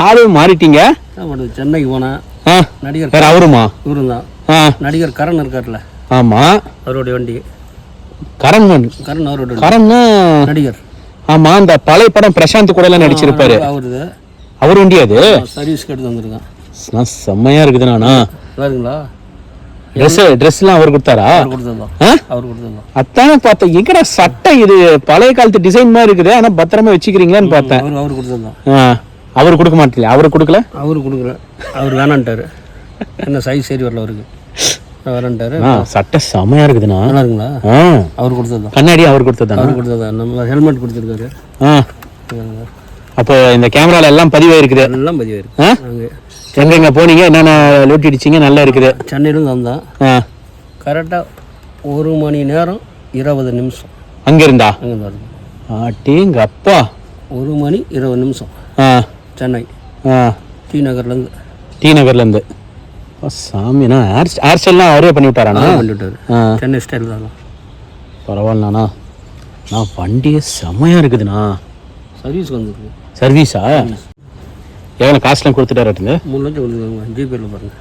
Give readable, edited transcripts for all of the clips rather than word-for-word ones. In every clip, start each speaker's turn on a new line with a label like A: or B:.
A: ஆளு மாறிட்டீங்க.
B: சென்னைக்கு போனேன். நடிகர்
A: வேற அவருமா?
B: இவரும் தான். நடிகர் கரண் இருக்கார்ல.
A: ஆமா,
B: அவருடைய வண்டி.
A: கரண் அவருடைய கரண்
B: நடிகர்.
A: ஆமா, அந்த பழைய படம் பிரசாந்த் கூட எல்லாம் நடிச்சிருப்பாரு. அவர் வண்டி அது.
B: சர்வீஸ் எடுத்து வந்திருக்கான்.
A: செம்மையா இருக்குதுண்ணா.
B: பாருங்களா,
A: ட்ரெஸ்லாம் அவர் கொடுத்தாரா? அத்தானே பார்த்தேன். எங்கடா சட்டை இது பழைய காலத்து டிசைன் மாதிரி இருக்குது, ஆனா பத்திரமா வச்சுக்கிறீங்களான்னு பார்த்தேன்.
B: அவர் கொடுத்ததான்.
A: அவர் கொடுக்க மாட்டீங்க? அவரு கொடுக்கல?
B: அவர் வேணான்ட்டாரு. என்ன சைஸ் சரி வரல அவருக்கு, வேணான்ட்டாரு.
A: சட்டை செமையா இருக்குதுண்ணா.
B: நல்லா இருக்குங்களா? அவர் கொடுத்ததான்.
A: கண்ணாடி அவர் கொடுத்ததா?
B: நம்ம ஹெல்மெட் கொடுத்துருக்காரு.
A: அப்போ இந்த கேமரால எல்லாம் பதிவாயிருக்குது.
B: எல்லாம் பதிவாயிருக்கு.
A: எங்க போனீங்க, என்னென்ன லோட்டி அடிச்சிங்க? நல்லா இருக்குது.
B: சென்னையிலும் வந்தான். கரெக்டாக 1 மணி நேரம் 20 நிமிஷம்
A: அங்க இருந்தா.
B: அங்கே
A: அப்பா
B: 1 மணி 20 நிமிஷம் சென்னை டி நகர்லேருந்து.
A: சாமிண்ணா, ஹேர் ஸ்டைல்லாம் அவரே பண்ணி விட்டாராண்ணா?
B: பண்ணி விட்டாரு. சென்னை ஸ்டைல் தான்.
A: பரவாயில்லண்ணா. நான் வண்டியே செம்மையா இருக்குதுண்ணா.
B: சர்வீஸ் வந்துருக்கு.
A: சர்வீஸா? எவ்வளோ காசுலாம் கொடுத்துட்டாருங்க?
B: 3 லட்சம் கொடுத்துருக்காங்க. ஜிபேல பாருங்க.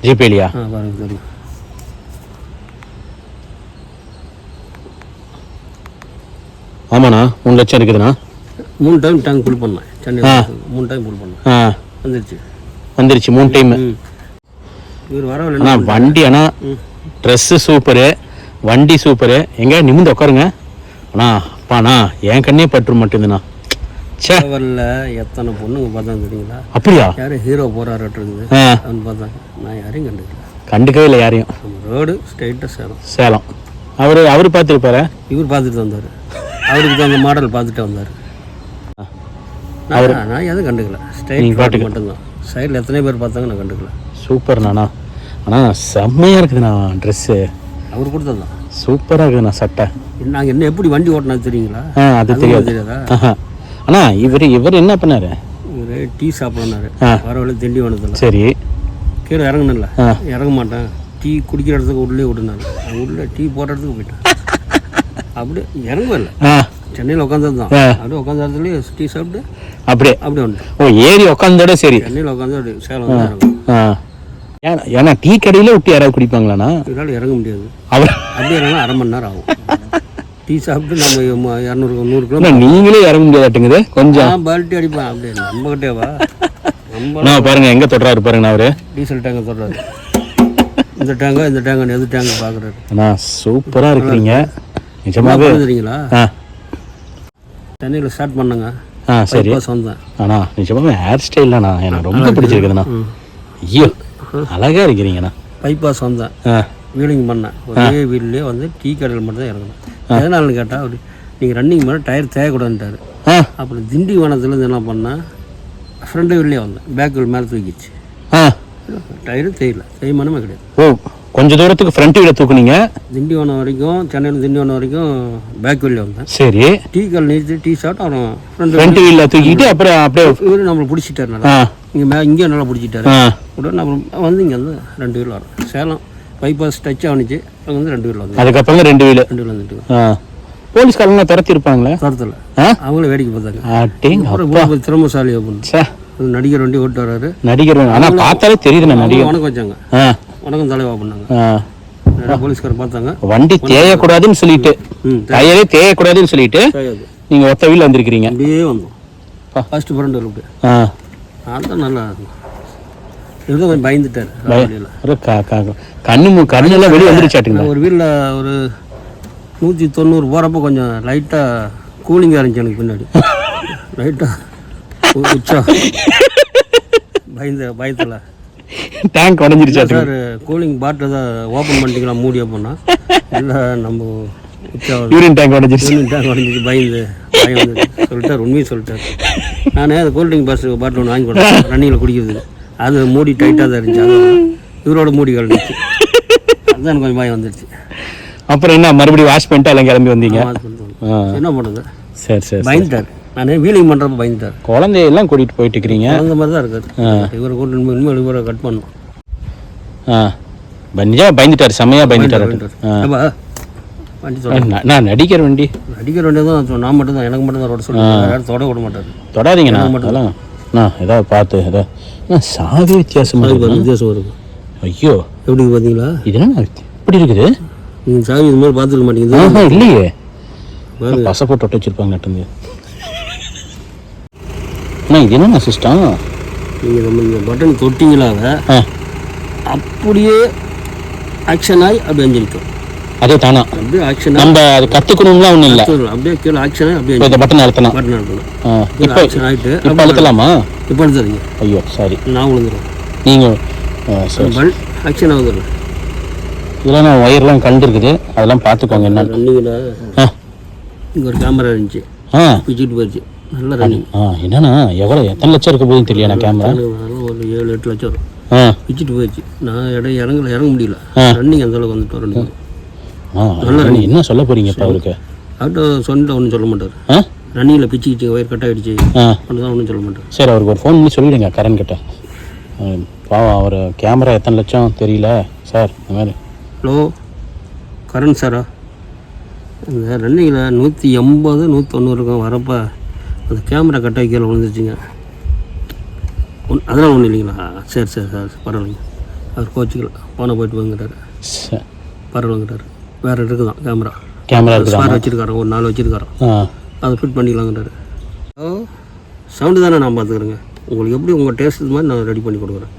A: ஜிபேலியா?
B: பாருங்க தெரியும்.
A: ஆமாண்ணா, 3 லட்சம் இருக்குதுண்ணா.
B: 3 டைம் டேங்க் ஃபுல் பண்ணேன் சென்னையில். 3 டைம் ஃபுல் பண்ணேன். வந்துருச்சு 3 டைம். இவர் வரவில்லை.
A: வண்டி அண்ணா, ட்ரெஸ்ஸு சூப்பரு, வண்டி சூப்பரு. எங்க நிமிந்து உட்காருங்க அண்ணா. அப்பாண்ணா, என் கண்ணே பற்று மட்டும்துண்ணா.
B: வரல, எத்தனை பொண்ணுங்க பார்த்தாங்க தெரியுங்களா?
A: அப்படியா?
B: யாரும் ஹீரோ போறாருன்னு பார்த்தாங்க. நான் யாரையும்
A: கண்டுக்கவே இல்லை யாரையும்.
B: ரோடு ஸ்ட்ரைட்டாக
A: சேலம். அவர் பார்த்துருப்பாரு.
B: இவர் பார்த்துட்டு வந்தார். அவருக்கு அந்த மாடல் பார்த்துட்டு வந்தார். நான் எதுவும் கண்டுக்கல. ஸ்ட்ரைட் பாட்டு மட்டும்தான். சைடில் எத்தனை பேர் பார்த்தாங்க, நான் கண்டுக்கல.
A: சூப்பர்ண்ணா. ஆனால் செம்மையாக இருக்குதுண்ணா ட்ரெஸ்ஸு.
B: அவர் கொடுத்ததான்.
A: சூப்பராக இருக்குதுண்ணா சட்டை.
B: நாங்கள் என்ன எப்படி வண்டி ஓட்டினா தெரியுங்களா?
A: அது தெரியாதா? அண்ணா இவர் என்ன பண்ணாரு?
B: இவர் டீ சாப்பிட்னாரு. வரவழி திண்டிவனத்தில்.
A: சரி,
B: கீழே இறங்கணும்ல, இறங்க மாட்டேன். டீ குடிக்கிற இடத்துக்கு உள்ளே விட்டுனாரு. உள்ள டீ போடுற இடத்துக்கு போயிட்டேன். அப்படி இறங்கவே இல்லை. சென்னையில் உட்காந்தது தான். அப்படியே உட்காந்த இடத்துலயே டீ சாப்பிட்டு அப்படியே வந்துட்டேன்.
A: ஓ, ஏறி உட்காந்தோட சரி.
B: சென்னையில் உட்காந்து அப்படி சேலம் வந்து இறங்கும்.
A: ஏன்னா டீ கடையில் விட்டு யாராவது குடிப்பாங்களாண்ணா?
B: இதனால இறங்க முடியாது. அவர் அப்படியே இறங்க 1/2 மணி நேரம் ஆகும். டீ சாப்பிட்டு நம்ம 200 கிலோ.
A: நீங்களே இறங்க முடியாதுட்டுங்குது. கொஞ்சம்
B: பால்ட்டி அடிப்பேன். அப்படியே நம்ம கிட்டேவா?
A: பாருங்க எங்க தொடுறாரு பாருங்க. அவரு
B: டீசல் டேங்க தொடுறாரு. இந்த டேங்க எது டேங்க பாக்குறாரு.
A: அண்ணா சூப்பரா இருக்கிறீங்க நிஜமாவே.
B: தெரியுங்களா? சென்னையில் ஸ்டார்ட் பண்ணங்க.
A: சரி,
B: வந்தேன்.
A: அண்ணா நிஜமாவே ஹேர் ஸ்டைல்ண்ணா எனக்கு ரொம்ப பிடிச்சிருக்குதுண்ணா. ஐயோ, அழகா இருக்கிறீங்கண்ணா.
B: பைபாஸ் வந்தேன். வீலிங் பண்ணேன். ஒரே வீல்லே வந்து டீ கடையில் மட்டும் தான் இறங்கினேன். எதனாலன்னு கேட்டால், அப்படி நீங்கள் ரன்னிங் பண்ண டயர் தேயக்கூடாதுன்ட்டாரு. அப்புறம் திண்டிவனத்துலேருந்து என்ன பண்ணேன், ஃப்ரண்ட் வீல்லே வந்தேன். பேக் வீல் மேலே தூக்கிடுச்சு. டயரும் தேயல, தேய்மானமே கிடையாது.
A: ஓ, கொஞ்சம் தூரத்துக்கு ஃப்ரண்ட் வீலை தூக்குனீங்க?
B: திண்டிவனம் வரைக்கும், சென்னையில் திண்டிவனம் வரைக்கும் பேக் வீல்லே வந்தேன்.
A: சரி,
B: டீ கல் நிறுத்தி டீ சாப்பிட்டு அப்புறம்
A: ஃப்ரண்ட் வீலில் தூக்கிட்டு அப்புறம் அப்படியே
B: இவரு நம்மளை பிடிச்சிட்டாரு. நல்லா இங்கே நல்லா பிடிச்சிட்டாரு. உடனே அப்புறம் வந்து இங்கே வந்து 2 வீல் வரும். சேலம் பைபாஸ் டச் ஆனிச்சு. அங்கே வந்து 2 வீல் வந்து
A: அதுக்கப்புறம் 2 வீல்
B: வந்துட்டு
A: போலீஸ்காரங்க துரத்தி இருப்பாங்களே?
B: துரத்தில் அவங்களே வேடிக்கை பார்த்தாங்க. திறமசாலி அப்படின்னு நடிகர் வண்டி ஓட்டு வர்றாரு.
A: நடிகர் ஆனால் பார்த்தாலே தெரியுது. நடிகர் வணக்கம்
B: வச்சாங்க. வணக்கம் தலைவா பண்ணாங்க. போலீஸ்காரர் பார்த்தாங்க.
A: வண்டி தேயக்கூடாதுன்னு சொல்லிட்டு, டயரே தேயக்கூடாதுன்னு சொல்லிட்டு நீங்க ஒத்த வீல் வந்திருக்கிறீங்க.
B: அப்படியே வந்தோம். ஃபர்ஸ்ட் ஃப்ரண்ட் அப்படி அதான் நல்லா இருக்கும். இதுதான் கொஞ்சம் பயந்துட்டாரு.
A: கண்ணெல்லாம் வெளியே வந்துருச்சாட்டுங்களா?
B: ஒரு வீலில் ஒரு 190 போகிறப்போ கொஞ்சம் லைட்டாக கூலிங்காக இருந்துச்சு எனக்கு. பின்னாடி லைட்டாக உச்சா பயத்தில்
A: டேங்க் உடஞ்சிருச்சா
B: சார்? கூலிங் பாட்டில் தான் ஓப்பன் பண்ணிட்டீங்களா மூடியா போனால்? இல்லை, நம்ம உச்சா
A: யூரின் டேங்க் உடஞ்சிருச்சு.
B: பயந்து சொல்லிட்டார். உண்மையை சொல்லிட்டார். நானே அந்த கூல்ட்ரிங்க் பாட்டில் ஒன்று வாங்கி கொடுத்தேன் ரன்னிங்கில் குடிக்கிறது. அது மூடி டைட்டாக தான் இருந்துச்சு. அது இவரோட மூடி கலந்துச்சு. அதுதான் எனக்கு கொஞ்சம் பயம் வந்துடுச்சு.
A: அப்புறம் என்ன, மறுபடியும் வாஷ் பண்ணிட்டு எல்லாம் கிளம்பி வந்தீங்க?
B: என்ன பண்ணுறது?
A: சரி,
B: பயந்துட்டார். நானே வீலிங் பண்ணுறப்ப பயந்துட்டார்.
A: குழந்தையெல்லாம் கூட்டிகிட்டு போயிட்டு இருக்கிறீங்க.
B: அந்த மாதிரி தான் இருக்காது. இவரை கூட்டு உண்மையில இவரை கட் பண்ணணும்.
A: பயந்துட்டார், செம்மையாக பயந்துட்டார்.
B: வண்டி
A: நான் நடிகர் வண்டி
B: தான். நான் மட்டும் தான், எனக்கு மட்டும் தான் ரோட சொல்லுவேன். யாரும் தொட விட மாட்டார்.
A: தொடாதீங்கண்ணா. அதெல்லாம் அண்ணா ஏதாவது பார்த்து ஏதாவது சாவி வித்தியாசமாக இருக்கு.
B: வித்தியாசம் இருக்கும்.
A: ஐயோ
B: எப்படி பார்த்தீங்களா?
A: இது என்ன இப்படி இருக்குது?
B: நீங்கள் சாவி இது மாதிரி பார்த்துக்க மாட்டீங்க.
A: இல்லையே, பசை போட்டு ஒட்ட வச்சுருப்பாங்க நட்டுங்க. அண்ணா இது என்னண்ணா சிஸ்டம்?
B: நீங்கள் நம்ம இந்த பட்டன் தொட்டிங்களாக அப்படியே ஆக்ஷன் ஆகி அப்படியே அஞ்சலிக்கும்.
A: அதே தானா
B: அப்படியே ஆக்ஷன்
A: நம்ம அது கற்றுக்கணும்லாம் ஒன்றும் இல்லை.
B: அப்படியே கீழே ஆக்ஷன் ஆகி அப்படியே
A: இந்த பட்டன் அழுத்தலாம்.
B: பட்டன் அழுத்தணும்.
A: இப்போ
B: ஆக்ஷன் ஆகிட்டு
A: இப்போ அழுத்தலாமா?
B: இப்போ அழுத்தாதீங்க.
A: ஐயோ சாரி,
B: நான் விழுந்துடும்.
A: நீங்கள்
B: பல் ஆக்ஷன் ஆகுது.
A: இதெல்லாம் நான் ஒயர்லாம் கண்டுருக்குது, அதெல்லாம் பார்த்துக்கோங்க. என்ன
B: ரன்னிங்கில் இங்கே ஒரு கேமரா இருந்துச்சு, பிச்சுட்டு போயிடுச்சு. நல்ல ரன்னிங்.
A: என்னண்ணா எவ்வளோ எத்தனை லட்சம் இருக்க போதுன்னு தெரியல. கேமரா
B: ஒரு 7-8 லட்சம் வரும். பிச்சுட்டு போயிடுச்சு. நான் இறங்க முடியல. ரன்னிங் அந்த அளவுக்கு வந்துட்டு வரணும்.
A: நல்லா ரன்னிங். என்ன சொல்ல போறீங்க இப்போ அவருக்கு?
B: அவர்கிட்ட சொன்னிட்டு ஒன்றும் சொல்ல மாட்டார். ரன்னிங்கில் பிச்சுக்கிச்சு, ஒயர் கட் ஆகிடுச்சு, ஒன்று ஒன்றும் சொல்ல மாட்டார்.
A: சரி, அவருக்கு ஒரு ஃபோன் பண்ணி சொல்லிவிடுங்க கரண் கிட்ட. பாவம் அவர் கேமரா எத்தனை லட்சம் தெரியல சார். இந்த மாதிரி.
B: ஹலோ கரண் சாரா, இந்த ரன்னிங்கில் 180 190 இருக்கும். வரப்போ அந்த கேமரா கட் ஆகி கீழே விழுந்துருச்சுங்க. அதெல்லாம் ஒன்றும் இல்லைங்களா? சரி சரி சார், பரவாயில்லைங்க. அவர் கோச்சிக்கல, போன போயிட்டு வாங்கிட்டார். பரவாயில்லங்கிட்டார். வேறு இருக்குதான் கேமரா ஸ்பார் வச்சுருக்காரன், ஒரு 4 வச்சுருக்காரன். அதை ஃபிட் பண்ணிக்கலாங்கிட்டாரு. சவுண்டு தானே நான் பார்த்துக்குறேங்க. உங்களுக்கு எப்படி உங்கள் டேஸ்ட் இது மாதிரி நான் ரெடி பண்ணி கொடுக்குறேன்.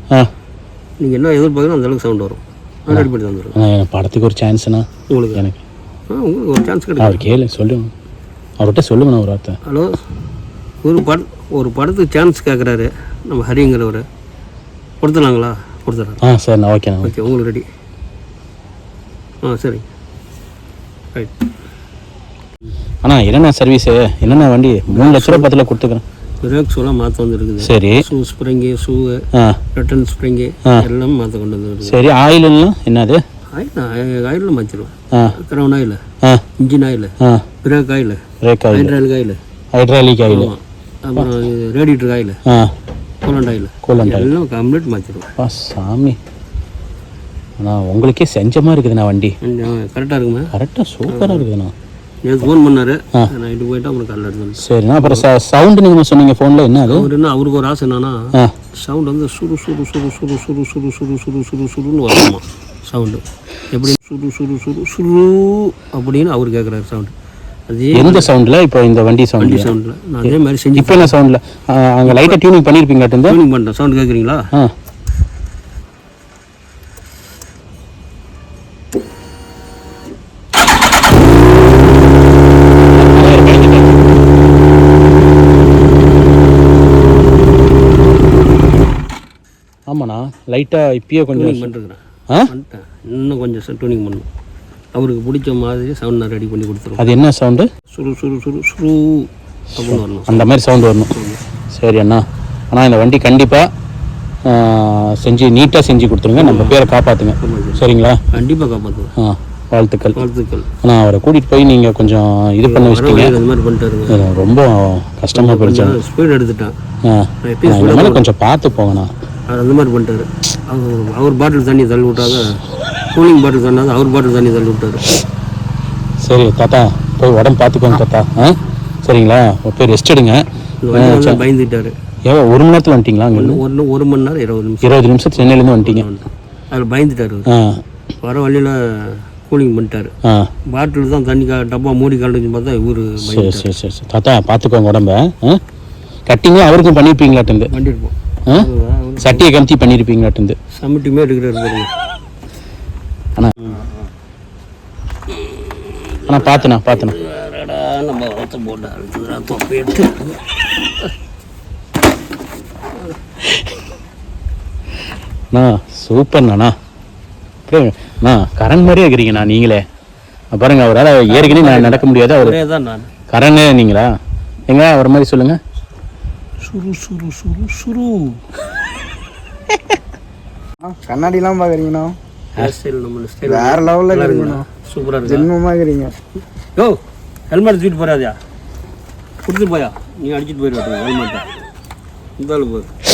B: நீங்கள் என்ன எதிர்பார்க்கணும் அந்தளவுக்கு சவுண்டு வரும். நான் ரெடி பண்ணி தந்துடுறேன்.
A: படத்துக்கு ஒரு சான்ஸ்ண்ணா உங்களுக்கு. எனக்கு
B: உங்களுக்கு ஒரு சான்ஸ் கிடைக்கும்.
A: அவர் கேளு, சொல்லுங்க, அவர்கிட்ட சொல்லுங்கண்ணா ஒரு வார்த்தை.
B: ஹலோ, ஒரு படத்துக்கு சான்ஸ் கேட்குறாரு நம்ம ஹரிங்கிறவர். கொடுத்துலாங்களா? கொடுத்துட்றேன்.
A: சரிண்ணா, ஓகேண்ணா.
B: ஓகே, உங்களுக்கு ரெடி. சரி, ரைட்.
A: அண்ணா என்னென்ன சர்வீஸு, என்னென்ன வண்டி? 3 லட்ச ரூபா 10 லட்சம் கொடுத்துக்கிறேன்.
B: பிரேக் ஷூலாம் மாற்ற வந்துருக்குது. சரி. ஸ்ப்ரிங்கு, ஷூவு, ரிட்டன் ஸ்ப்ரிங்கு எல்லாமே மாற்ற கொண்டு வந்துருக்கு.
A: சரி. ஆயிலெல்லாம் என்னது?
B: ஆயிலில் மாற்றிடுவோம். Crown oil, engine oil, brake oil,
A: hydraulic oil,
B: அப்புறம் ரேடியேட்டர் ஆயில், கூலண்ட் ஆயில் எல்லாம் கம்ப்ளீட் மாற்றிடுவோம்.
A: சாமி, அண்ணா உங்களுக்கே செஞ்ச மாதிரி இருக்குதுண்ணா வண்டி.
B: கரெக்டாக இருக்குமா?
A: கரெக்டாக சூப்பராக இருக்குதுண்ணா.
B: நேற்று ஃபோன் பண்ணார், நைட்டு போயிட்டு அப்புறம் காலையில் எடுத்து.
A: சரிண்ணா. அப்புறம் சவுண்டு நீங்கள் சொன்னீங்க ஃபோனில் என்ன அது?
B: அவருக்கு ஒரு ஆசை என்னன்னா, சவுண்டு வந்து சுரு சுரு சுரு சுரு சுரு சுரு சுரு சுரு சுரு சுருன்னு வரணுமா சவுண்டு. எப்படி சுரு சுரு சுரு சுரு அப்படின்னு அவர் கேட்குறாரு சவுண்டு. அதே
A: எந்த சவுண்டில்? இப்போ இந்த வண்டி சவுண்டில்
B: நான் அதே மாதிரி செஞ்சு.
A: இப்போ என்ன சவுண்டில்? அங்கே லைட்டாக டியூனிங் பண்ணியிருப்பீங்களாட்டு?
B: டியூனிங் பண்ணுறேன். சவுண்டு கேட்குறீங்களா?
A: ஆமாண்ணா, லைட்டாக இப்பயே கொஞ்சம்
B: பண்ணிருக்கிறேன். இன்னும் கொஞ்சம் டியூனிங் பண்ணணும். அவருக்கு பிடிச்ச மாதிரி சவுண்ட் நான் ரெடி பண்ணி கொடுத்துருவோம்.
A: அது என்ன சவுண்டு?
B: சுரு சுரு சுரு சுரு அப்படின்னு வரணும்.
A: அந்த மாதிரி சவுண்டு வரணும். சரி அண்ணா. ஆனால் இந்த வண்டி கண்டிப்பாக செஞ்சு நீட்டாக செஞ்சு கொடுத்துருங்க. நம்ம பேரை காப்பாற்றுங்க. சரிங்களா?
B: கண்டிப்பாக காப்பாற்றுங்க.
A: வாழ்த்துக்கள்.
B: வாழ்த்துக்கள்.
A: ஆனால் அவரை கூட்டிகிட்டு போய் நீங்கள் கொஞ்சம் இது பண்ண வச்சிட்டீங்க.
B: அந்த மாதிரி பண்ணிட்டாருங்க.
A: ரொம்ப கஷ்டமாக போயிடுச்சு.
B: ஸ்பீட் எடுத்துட்டேன்.
A: இந்த மாதிரி கொஞ்சம் பார்த்து போங்கண்ணா.
B: அந்த மாதிரி பண்ணிட்டாரு. அவர் பாட்டில் தண்ணி தள்ளி விட்டாங்க. கூலிங் பாட்டில் தண்ணாது, அவர் பாட்டில் தண்ணி தள்ளி விட்டாரு.
A: சரி தாத்தா, போய் உடம்பு பார்த்துக்கோங்க தாத்தா. சரிங்களா? போய் ரெஸ்ட் எடுங்க.
B: பயந்துட்டாரு.
A: எவ்வளோ 1 மணி நேரத்தில் வந்துட்டீங்களா? அங்கே
B: 1 மணி நேரம்
A: 20 நிமிஷம் சென்னையிலேருந்து வந்துட்டீங்க.
B: அதில் பயந்துட்டாரு. வர வழியில் கூலிங் பண்ணிட்டாரு. பாட்டில் தான் தண்ணி டப்பா மூடி கலந்துச்சு பார்த்தா இவர்.
A: சரி சரி சரி சரி தாத்தா, பார்த்துக்கோங்க உடம்ப. கட்டிங்கும் அவருக்கும் பண்ணியிருப்பீங்களாட்டு?
B: பண்ணியிருப்போம்.
A: சட்டியை கமித்தி பண்ணியிருப்பீங்களாட்டு?
B: சமிட்டியுமே எடுக்கிறாரு.
A: ஆனால் பார்த்துண்ணா
B: நம்ம ஒருத்த போட்டு அழுத்துக்கிறா தொப்பை எடுத்து.
A: அண்ணா சூப்பர்ண்ணா. அப்படியேண்ணா கரண் மாதிரியே இருக்கிறீங்கண்ணா நீங்களே. பாருங்க, அவரால் ஏற்கனவே நான் நடக்க முடியாது. அவர்
B: தான் நான்
A: கரண் நீங்களா? எங்க அவர் மாதிரி சொல்லுங்க.
B: சுரு சுரு சுரு சுரு.
C: கண்ணாடிலாம் பார்க்குறீங்கண்ணா?
B: வேற லெவலில் இருக்கிறீங்கண்ணா. சூப்பராக இருக்கு. ஜென்மமாக இருக்கிறீங்க. யோ, ஹெல்மெட் தூக்கிட்டு போறாதியா? கொடுத்துட்டு போயா? நீ அடிச்சுட்டு போயிடுவா ஹெல்மெட்டை. இந்த அளவுக்கு